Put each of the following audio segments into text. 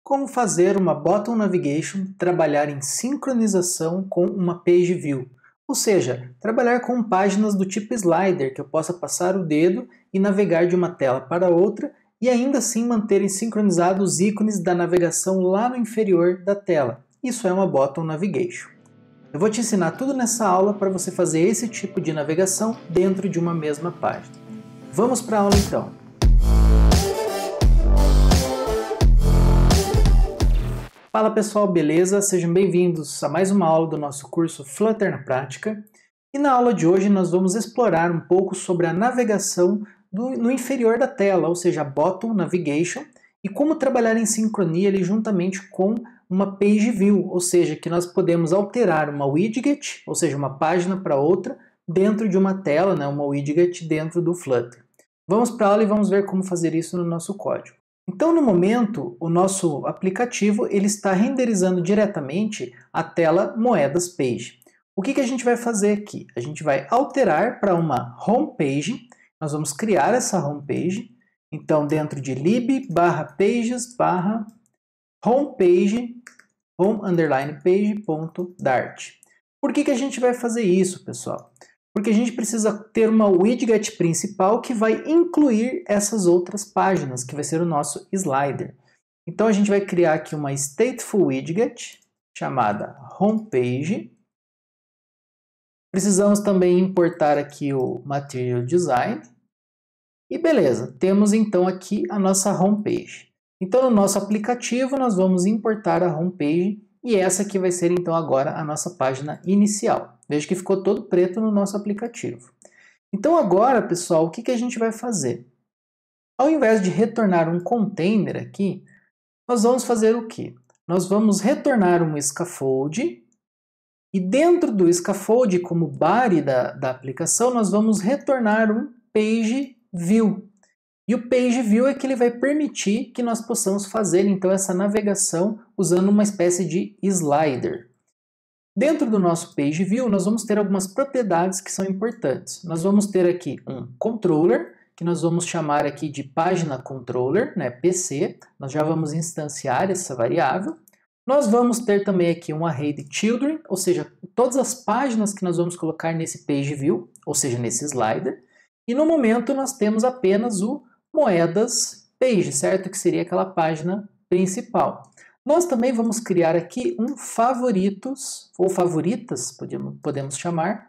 Como fazer uma Bottom Navigation trabalhar em sincronização com uma Page View, ou seja, trabalhar com páginas do tipo slider, que eu possa passar o dedo e navegar de uma tela para outra e ainda assim manterem sincronizados os ícones da navegação lá no inferior da tela. Isso é uma Bottom Navigation. Eu vou te ensinar tudo nessa aula para você fazer esse tipo de navegação dentro de uma mesma página. Vamos para a aula então. Fala pessoal, beleza? Sejam bem-vindos a mais uma aula do nosso curso Flutter na Prática. E na aula de hoje nós vamos explorar um pouco sobre a navegação no inferior da tela, ou seja, a Bottom Navigation, e como trabalhar em sincronia ali juntamente com uma Page View, ou seja, que nós podemos alterar uma widget, ou seja, uma página para outra, dentro de uma tela, né, uma widget dentro do Flutter. Vamos para a aula e vamos ver como fazer isso no nosso código. Então, no momento, o nosso aplicativo ele está renderizando diretamente a tela Moedas Page. O que a gente vai fazer aqui? A gente vai alterar para uma homepage. Nós vamos criar essa homepage. Então, dentro de lib/pages/homepage, home_page.dart. Por que a gente vai fazer isso, pessoal? Porque a gente precisa ter uma widget principal que vai incluir essas outras páginas, que vai ser o nosso slider. Então a gente vai criar aqui uma stateful widget chamada homepage. Precisamos também importar aqui o material design. E beleza, temos então aqui a nossa homepage. Então no nosso aplicativo nós vamos importar a homepage e essa aqui vai ser então agora a nossa página inicial. Veja que ficou todo preto no nosso aplicativo. Então agora, pessoal, o que a gente vai fazer? Ao invés de retornar um container aqui, nós vamos fazer o quê? Nós vamos retornar um scaffold e dentro do scaffold, como body da aplicação, nós vamos retornar um page view. E o page view é que ele vai permitir que nós possamos fazer então essa navegação usando uma espécie de slider. Dentro do nosso page view, nós vamos ter algumas propriedades que são importantes. Nós vamos ter aqui um controller, que nós vamos chamar aqui de página controller, né, PC. Nós já vamos instanciar essa variável. Nós vamos ter também aqui um array de children, ou seja, todas as páginas que nós vamos colocar nesse page view, ou seja, nesse slider. E no momento nós temos apenas o moedas page, certo? Que seria aquela página principal. Nós também vamos criar aqui um favoritos, ou favoritas, podemos chamar,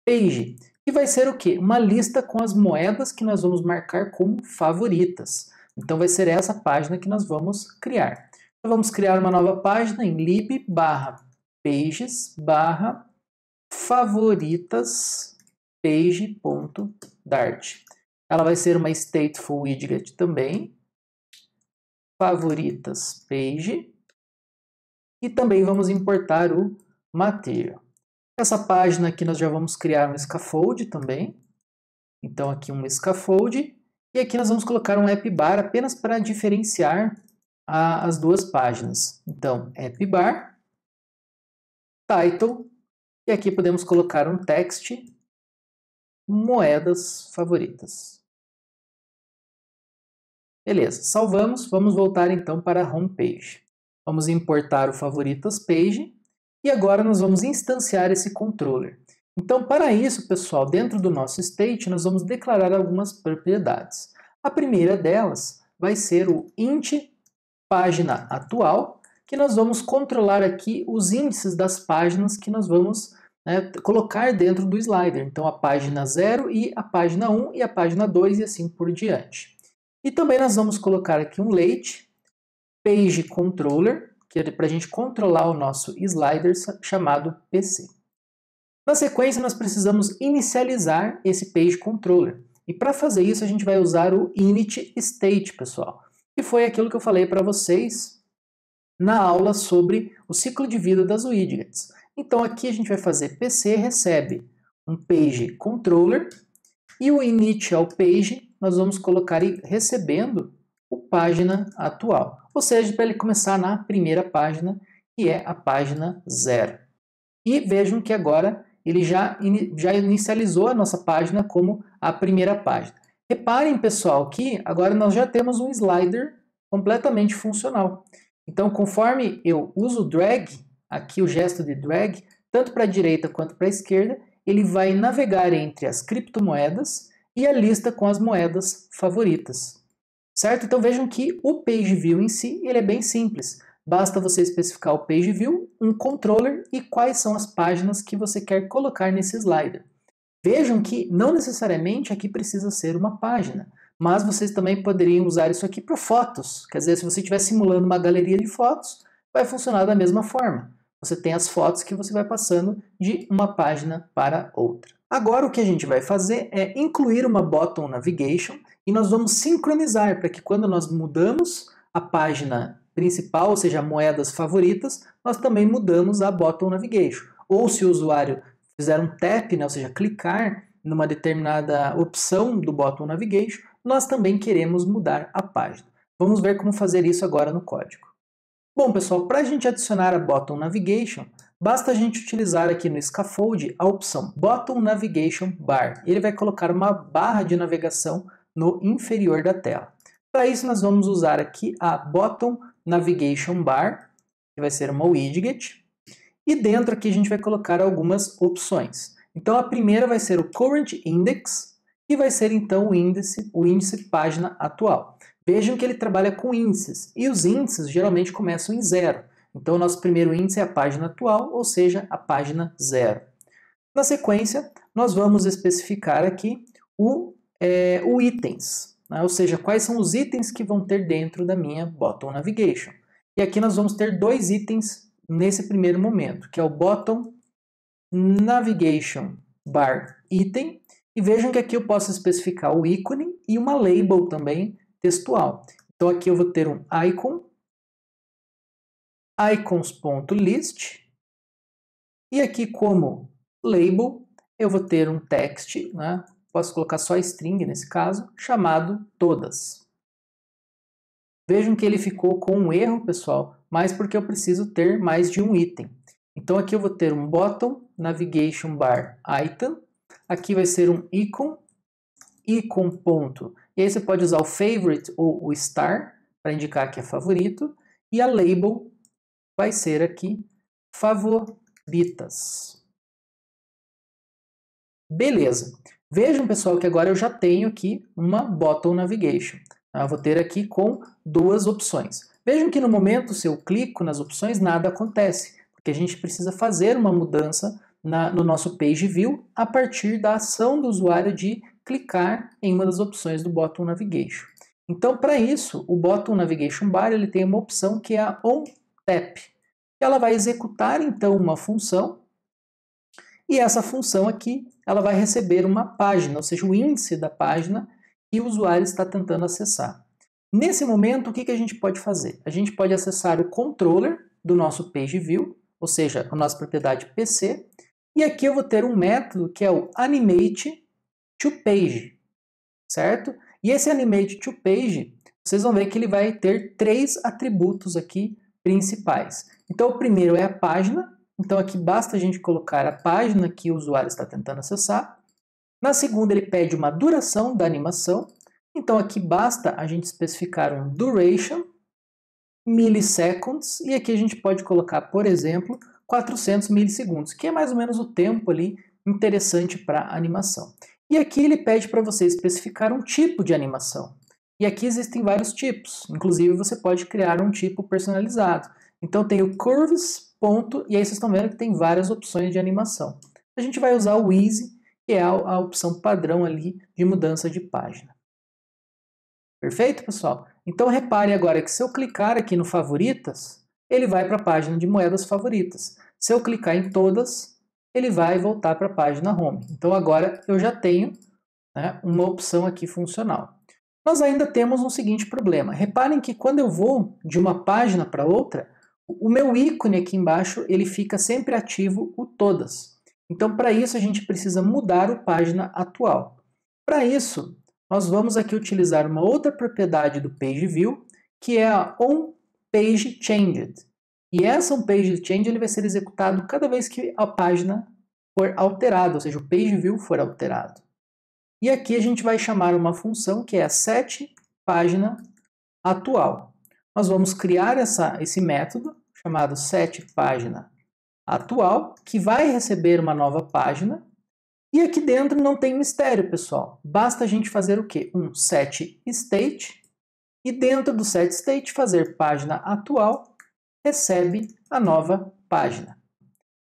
page, que vai ser o quê? Uma lista com as moedas que nós vamos marcar como favoritas. Então vai ser essa página que nós vamos criar. Então vamos criar uma nova página em lib/pages/favoritas page.dart. Ela vai ser uma stateful widget também, favoritas page, e também vamos importar o material. Essa página aqui nós já vamos criar um scaffold também. Então aqui um scaffold. E aqui nós vamos colocar um app bar apenas para diferenciar as duas páginas. Então app bar, title, e aqui podemos colocar um text, moedas favoritas. Beleza, salvamos, vamos voltar então para a homepage. Vamos importar o favoritas page e agora nós vamos instanciar esse controller. Então, para isso, pessoal, dentro do nosso state, nós vamos declarar algumas propriedades. A primeira delas vai ser o int página atual, que nós vamos controlar aqui os índices das páginas que nós vamos colocar dentro do slider. Então, a página 0 e a página 1 e a página 2 e assim por diante. E também nós vamos colocar aqui um late page controller, que é para a gente controlar o nosso slider chamado PC. Na sequência, nós precisamos inicializar esse page controller. E para fazer isso, a gente vai usar o init state, pessoal. Que foi aquilo que eu falei para vocês na aula sobre o ciclo de vida das widgets. Então aqui a gente vai fazer PC recebe um page controller e o initial page nós vamos colocar recebendo o página atual. Ou seja, para ele começar na primeira página, que é a página 0. E vejam que agora ele já inicializou a nossa página como a primeira página. Reparem, pessoal, que agora nós já temos um slider completamente funcional. Então, conforme eu uso o drag, aqui o gesto de drag, tanto para a direita quanto para a esquerda, ele vai navegar entre as criptomoedas e a lista com as moedas favoritas. Certo? Então vejam que o Page View em si ele é bem simples. Basta você especificar o Page View, um controller e quais são as páginas que você quer colocar nesse slider. Vejam que não necessariamente aqui precisa ser uma página, mas vocês também poderiam usar isso aqui para fotos. Quer dizer, se você estiver simulando uma galeria de fotos, vai funcionar da mesma forma. Você tem as fotos que você vai passando de uma página para outra. Agora o que a gente vai fazer é incluir uma Bottom Navigation e nós vamos sincronizar para que quando nós mudamos a página principal, ou seja, moedas favoritas, nós também mudamos a Bottom Navigation. Ou se o usuário fizer um tap, né, ou seja, clicar numa determinada opção do Bottom Navigation, nós também queremos mudar a página. Vamos ver como fazer isso agora no código. Bom, pessoal, para a gente adicionar a Bottom Navigation, basta a gente utilizar aqui no scaffold a opção Bottom Navigation Bar. Ele vai colocar uma barra de navegação no inferior da tela. Para isso, nós vamos usar aqui a Bottom Navigation Bar, que vai ser uma widget. E dentro aqui a gente vai colocar algumas opções. Então a primeira vai ser o Current Index, que vai ser então o índice página atual. Vejam que ele trabalha com índices, e os índices geralmente começam em 0. Então o nosso primeiro índice é a página atual, ou seja, a página 0. Na sequência, nós vamos especificar aqui o itens, né? Ou seja, quais são os itens que vão ter dentro da minha Bottom Navigation. E aqui nós vamos ter dois itens nesse primeiro momento, que é o Bottom Navigation Bar Item, e vejam que aqui eu posso especificar o ícone e uma label também textual. Então aqui eu vou ter um icon, icons.list, e aqui como label eu vou ter um text, né? Posso colocar só string nesse caso, chamado todas. Vejam que ele ficou com um erro, pessoal, mas porque eu preciso ter mais de um item. Então aqui eu vou ter um Bottom Navigation Bar Item, aqui vai ser um icon, icon. E aí você pode usar o favorite ou o star para indicar que é favorito, e a label vai ser aqui favoritas. Beleza. Vejam, pessoal, que agora eu já tenho aqui uma Bottom Navigation. Eu vou ter aqui com duas opções. Vejam que no momento, se eu clico nas opções, nada acontece, porque a gente precisa fazer uma mudança no nosso Page View a partir da ação do usuário de clicar em uma das opções do Bottom Navigation. Então, para isso, o Bottom Navigation Bar ele tem uma opção que é a OnTap. Ela vai executar, então, uma função, e essa função aqui ela vai receber uma página, ou seja, o índice da página que o usuário está tentando acessar. Nesse momento, o que a gente pode fazer? A gente pode acessar o controller do nosso Page View, ou seja, a nossa propriedade PC, e aqui eu vou ter um método que é o AnimateToPage, certo? E esse AnimateToPage, vocês vão ver que ele vai ter três atributos aqui principais. Então o primeiro é a página, então aqui basta a gente colocar a página que o usuário está tentando acessar. Na segunda ele pede uma duração da animação, então aqui basta a gente especificar um duration, milliseconds, e aqui a gente pode colocar, por exemplo, 400 milissegundos, que é mais ou menos o tempo ali interessante para a animação. E aqui ele pede para você especificar um tipo de animação. E aqui existem vários tipos, inclusive você pode criar um tipo personalizado. Então tem o curves, ponto, e aí vocês estão vendo que tem várias opções de animação. A gente vai usar o easy, que é a opção padrão ali de mudança de página. Perfeito, pessoal? Então repare agora que se eu clicar aqui no favoritas, ele vai para a página de moedas favoritas. Se eu clicar em todas, ele vai voltar para a página home. Então agora eu já tenho, né, uma opção aqui funcional. Nós ainda temos um seguinte problema. Reparem que quando eu vou de uma página para outra, o meu ícone aqui embaixo ele fica sempre ativo o todas. Então para isso a gente precisa mudar o página atual. Para isso, nós vamos aqui utilizar uma outra propriedade do Page View, que é a onPageChanged. E essa onPageChanged ele vai ser executado cada vez que a página for alterada, ou seja, o Page View for alterado. E aqui a gente vai chamar uma função que é a setPáginaAtual. nós vamos criar esse método chamado setPáginaAtual, que vai receber uma nova página. E aqui dentro não tem mistério, pessoal. Basta a gente fazer o quê? Um setState, e dentro do setState fazer página atual, recebe a nova página.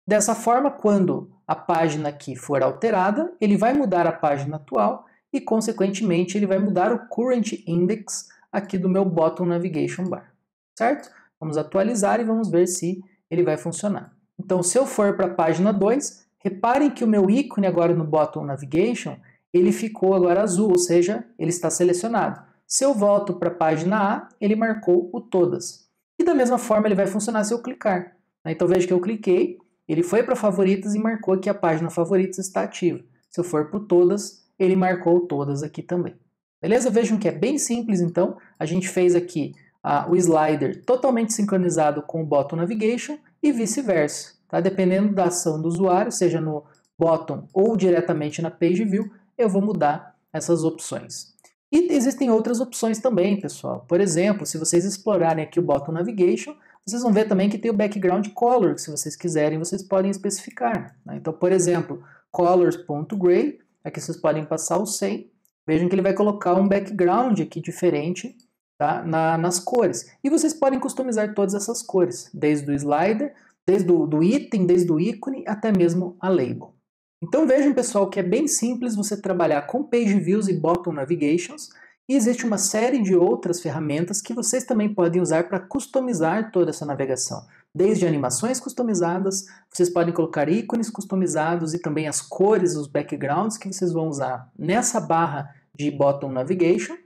Dessa forma, quando a página aqui for alterada, ele vai mudar a página atual e, consequentemente, ele vai mudar o current index aqui do meu bottom navigation bar, certo? Vamos atualizar e vamos ver se ele vai funcionar. Então, se eu for para a página 2, reparem que o meu ícone agora no bottom navigation, ele ficou agora azul, ou seja, ele está selecionado. Se eu volto para a página A, ele marcou o todas. E da mesma forma ele vai funcionar se eu clicar. Então veja que eu cliquei, ele foi para favoritas e marcou que a página favoritas está ativa. Se eu for por todas, ele marcou todas aqui também. Beleza? Vejam que é bem simples, então. A gente fez aqui o slider totalmente sincronizado com o bottom navigation e vice-versa. Tá? Dependendo da ação do usuário, seja no bottom ou diretamente na page view, eu vou mudar essas opções. E existem outras opções também, pessoal. Por exemplo, se vocês explorarem aqui o bottom navigation, vocês vão ver também que tem o background color, que se vocês quiserem, vocês podem especificar. Né? Então, por exemplo, colors.gray, aqui vocês podem passar o 100. Vejam que ele vai colocar um background aqui diferente, tá? nas cores. E vocês podem customizar todas essas cores, desde o slider, desde o item, desde o ícone, até mesmo a label. Então vejam, pessoal, que é bem simples você trabalhar com page views e bottom navigations, e existe uma série de outras ferramentas que vocês também podem usar para customizar toda essa navegação. Desde animações customizadas, vocês podem colocar ícones customizados e também as cores, os backgrounds que vocês vão usar nessa barra de bottom navigation,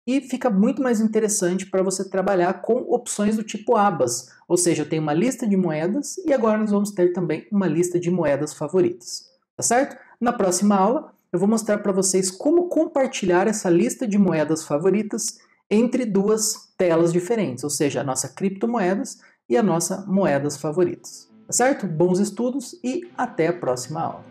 e fica muito mais interessante para você trabalhar com opções do tipo abas, ou seja, eu tenho uma lista de moedas e agora nós vamos ter também uma lista de moedas favoritas, tá certo? Na próxima aula eu vou mostrar para vocês como compartilhar essa lista de moedas favoritas entre duas telas diferentes, ou seja, a nossa criptomoedas e a nossa moedas favoritas, tá certo? Bons estudos e até a próxima aula.